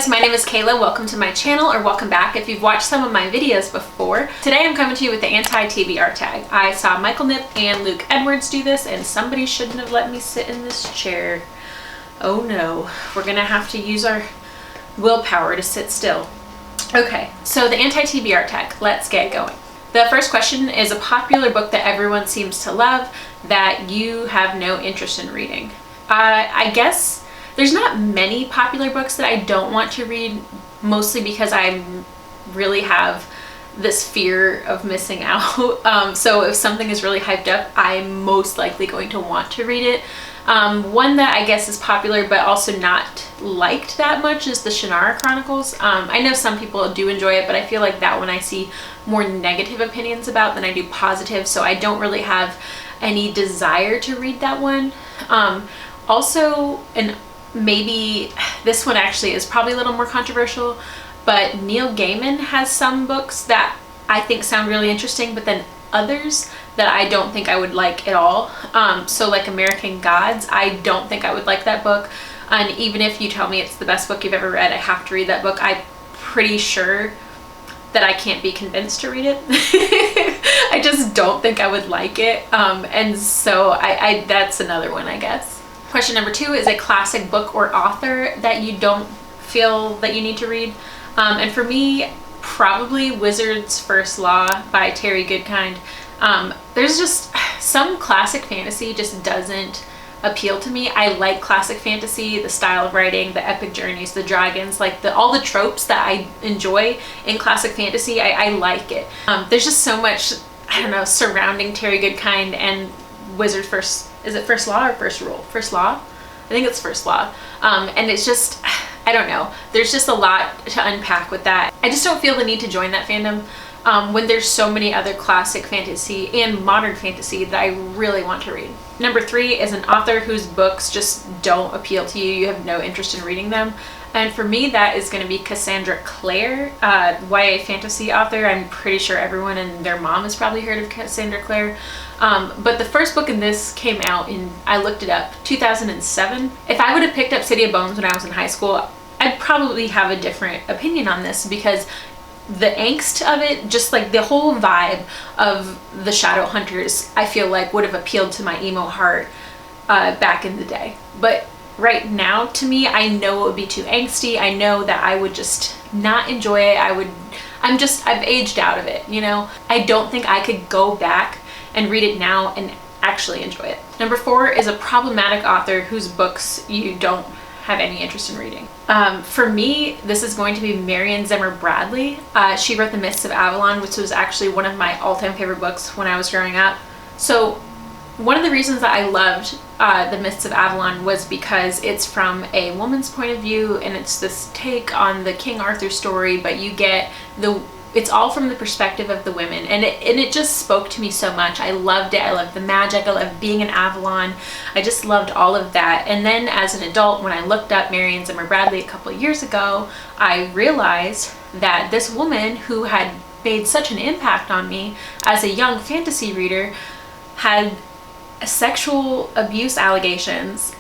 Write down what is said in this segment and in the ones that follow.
guys, my name is Kayla. Welcome to my channel, or welcome back if you've watched some of my videos before. Today I'm coming to you with the anti-TBR tag. I saw Michael Nipp and Luke Edwards do this, and somebody shouldn't have let me sit in this chair. Oh no, we're gonna have to use our willpower to sit still. Okay, so the anti-TBR tag, let's get going. The first question is a popular book that everyone seems to love that you have no interest in reading. I guess there's not many popular books that I don't want to read, mostly because I really have this fear of missing out. So if something is really hyped up, I'm most likely going to want to read it. One that I guess is popular but also not liked that much is the Shannara Chronicles. I know some people do enjoy it, but I feel like that one I see more negative opinions about than I do positive, so I don't really have any desire to read that one. Also, and maybe this one actually is probably a little more controversial, but Neil Gaiman has some books that I think sound really interesting, but then others that I don't think I would like at all. So like American Gods, I don't think I would like that book. And even if you tell me it's the best book you've ever read, I have to read that book. I'm pretty sure that I can't be convinced to read it. I just don't think I would like it. And so I that's another one, I guess. Question number 2 is a classic book or author that you don't feel that you need to read. And for me, probably Wizard's First Law by Terry Goodkind. There's just some classic fantasy just doesn't appeal to me. I like classic fantasy, the style of writing, the epic journeys, the dragons, like all the tropes that I enjoy in classic fantasy. I like it. There's just so much, I don't know, surrounding Terry Goodkind and Wizard's First Law or First Rule? First Law? I think it's First Law. And it's just, I don't know. There's just a lot to unpack with that. I just don't feel the need to join that fandom when there's so many other classic fantasy and modern fantasy that I really want to read. Number 3 is an author whose books just don't appeal to you. You have no interest in reading them. And for me, that is going to be Cassandra Clare, YA fantasy author. I'm pretty sure everyone and their mom has probably heard of Cassandra Clare. But the first book in this came out in, I looked it up, 2007. If I would have picked up City of Bones when I was in high school, I'd probably have a different opinion on this, because the angst of it, just like the whole vibe of the Shadow Hunters, I feel like would have appealed to my emo heart back in the day. But right now, to me, I know it would be too angsty. I know that I would just not enjoy it. I've aged out of it, you know? I don't think I could go back and read it now and actually enjoy it. Number 4 is a problematic author whose books you don't have any interest in reading. For me, this is going to be Marion Zimmer Bradley. She wrote The Mists of Avalon, which was actually one of my all-time favorite books when I was growing up. So one of the reasons that I loved The Mists of Avalon was because it's from a woman's point of view, and it's this take on the King Arthur story, but you get it's all from the perspective of the women, and it just spoke to me so much. I loved it. I loved the magic. I loved being in Avalon. I just loved all of that. And then as an adult, when I looked up Marion Zimmer Bradley a couple of years ago, I realized that this woman who had made such an impact on me as a young fantasy reader had sexual abuse allegations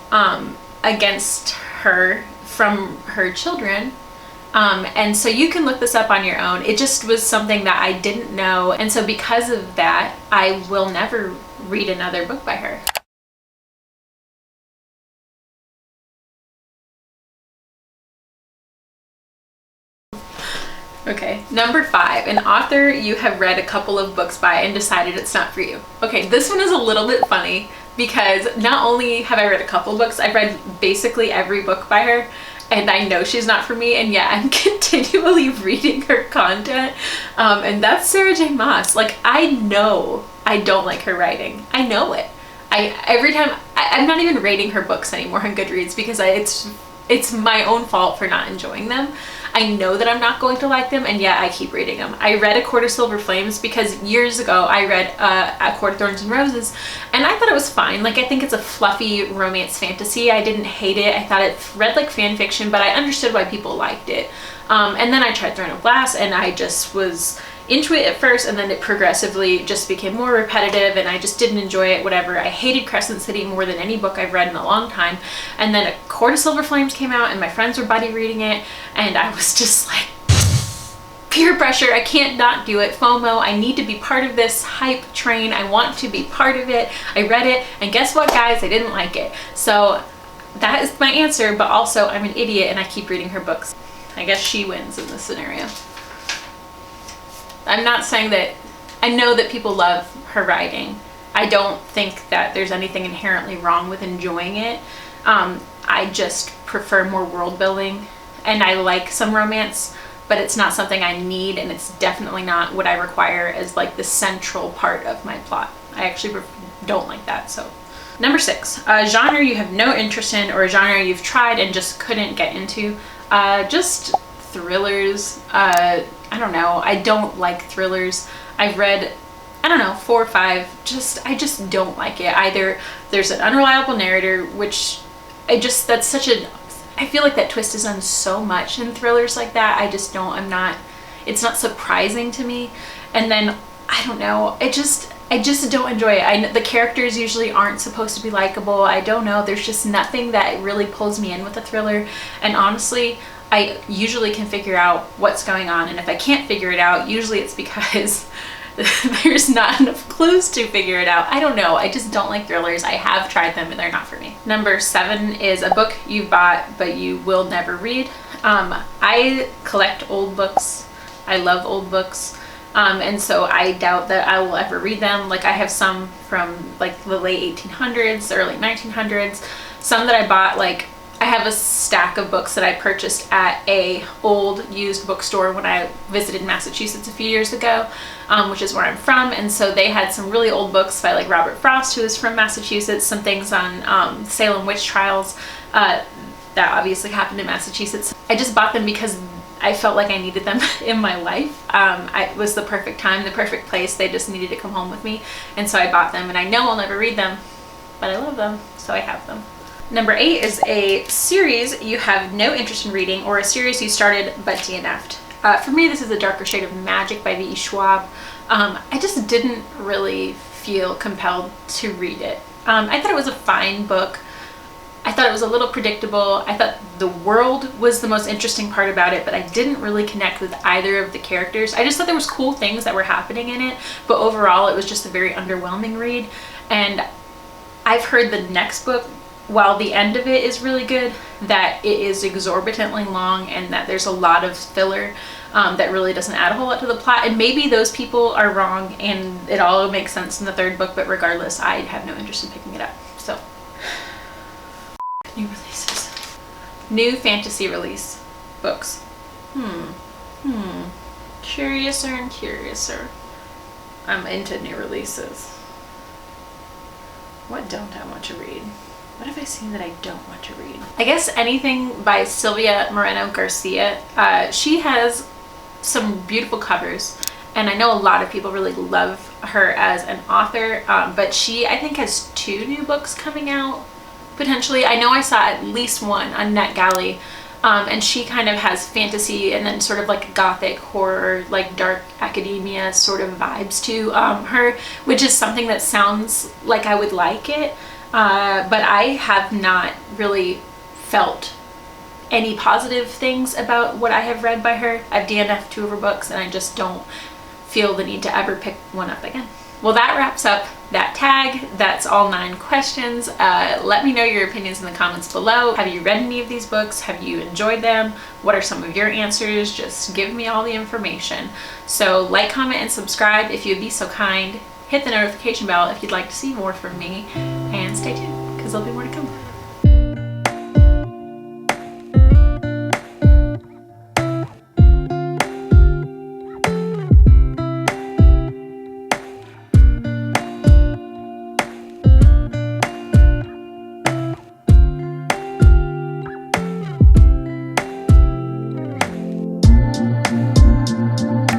against her from her children. And so you can look this up on your own. It just was something that I didn't know. And so because of that, I will never read another book by her. Okay, number 5, an author you have read a couple of books by and decided it's not for you. Okay, this one is a little bit funny because not only have I read a couple books, I've read basically every book by her. And I know she's not for me, and yet I'm continually reading her content. And that's Sarah J. Maas. Like, I know I don't like her writing. I know it. Every time, I'm not even rating her books anymore on Goodreads because it's my own fault for not enjoying them. I know that I'm not going to like them, and yet I keep reading them. I read A Court of Silver Flames because years ago I read A Court of Thorns and Roses, and I thought it was fine. Like, I think it's a fluffy romance fantasy. I didn't hate it. I thought it read like fan fiction, but I understood why people liked it. And then I tried Throne of Glass, and I just was into it at first, and then it progressively just became more repetitive and I just didn't enjoy it, whatever. I hated Crescent City more than any book I've read in a long time. And then A Court of Silver Flames came out and my friends were buddy reading it, and I was just like, peer pressure, I can't not do it. FOMO, I need to be part of this hype train. I want to be part of it. I read it, and guess what, guys? I didn't like it. So that is my answer, but also I'm an idiot and I keep reading her books. I guess she wins in this scenario. I'm not saying that, I know that people love her writing. I don't think that there's anything inherently wrong with enjoying it. I just prefer more world building, and I like some romance, but it's not something I need, and it's definitely not what I require as like the central part of my plot. I actually don't like that. So number 6, a genre you have no interest in or a genre you've tried and just couldn't get into. Just thrillers. I don't know, I don't like thrillers. I've read, I don't know, 4 or 5. I just don't like it. Either there's an unreliable narrator, which that's such a, I feel like that twist is done so much in thrillers like that. I just don't, it's not surprising to me. And then, I don't know, I just don't enjoy it. The characters usually aren't supposed to be likable. I don't know, there's just nothing that really pulls me in with a thriller. And honestly, I usually can figure out what's going on. And if I can't figure it out, usually it's because there's not enough clues to figure it out. I don't know. I just don't like thrillers. I have tried them and they're not for me. Number 7 is a book you bought but you will never read. I collect old books. I love old books. And so I doubt that I will ever read them. Like, I have some from like the late 1800s, early 1900s. Some that I bought, like, I have a stack of books that I purchased at a old used bookstore when I visited Massachusetts a few years ago, which is where I'm from. And so they had some really old books by like Robert Frost, who is from Massachusetts, some things on Salem witch trials that obviously happened in Massachusetts. I just bought them because I felt like I needed them in my life. It was the perfect time, the perfect place. They just needed to come home with me. And so I bought them, and I know I'll never read them, but I love them, so I have them. Number 8 is a series you have no interest in reading or a series you started but DNF'd. For me, this is A Darker Shade of Magic by V.E. Schwab. I just didn't really feel compelled to read it. I thought it was a fine book. I thought it was a little predictable. I thought the world was the most interesting part about it, but I didn't really connect with either of the characters. I just thought there was cool things that were happening in it, but overall it was just a very underwhelming read. And I've heard the next book, while the end of it is really good, that it is exorbitantly long and that there's a lot of filler that really doesn't add a whole lot to the plot. And maybe those people are wrong and it all makes sense in the 3rd book, but regardless, I have no interest in picking it up. So, new releases. New fantasy release books. Curiouser and curiouser. I'm into new releases. What don't I want to read? What have I seen that I don't want to read? I guess anything by Sylvia Moreno Garcia. She has some beautiful covers, and I know a lot of people really love her as an author, but she, I think, has 2 new books coming out, potentially. I know I saw at least one on NetGalley, and she kind of has fantasy and then sort of like gothic horror, like dark academia sort of vibes to her, which is something that sounds like I would like it. But I have not really felt any positive things about what I have read by her. I've DNF'd 2 of her books and I just don't feel the need to ever pick one up again. Well, that wraps up that tag. That's all 9 questions. Let me know your opinions in the comments below. Have you read any of these books? Have you enjoyed them? What are some of your answers? Just give me all the information. So like, comment, and subscribe if you'd be so kind. Hit the notification bell if you'd like to see more from me, and stay tuned because there'll be more to come.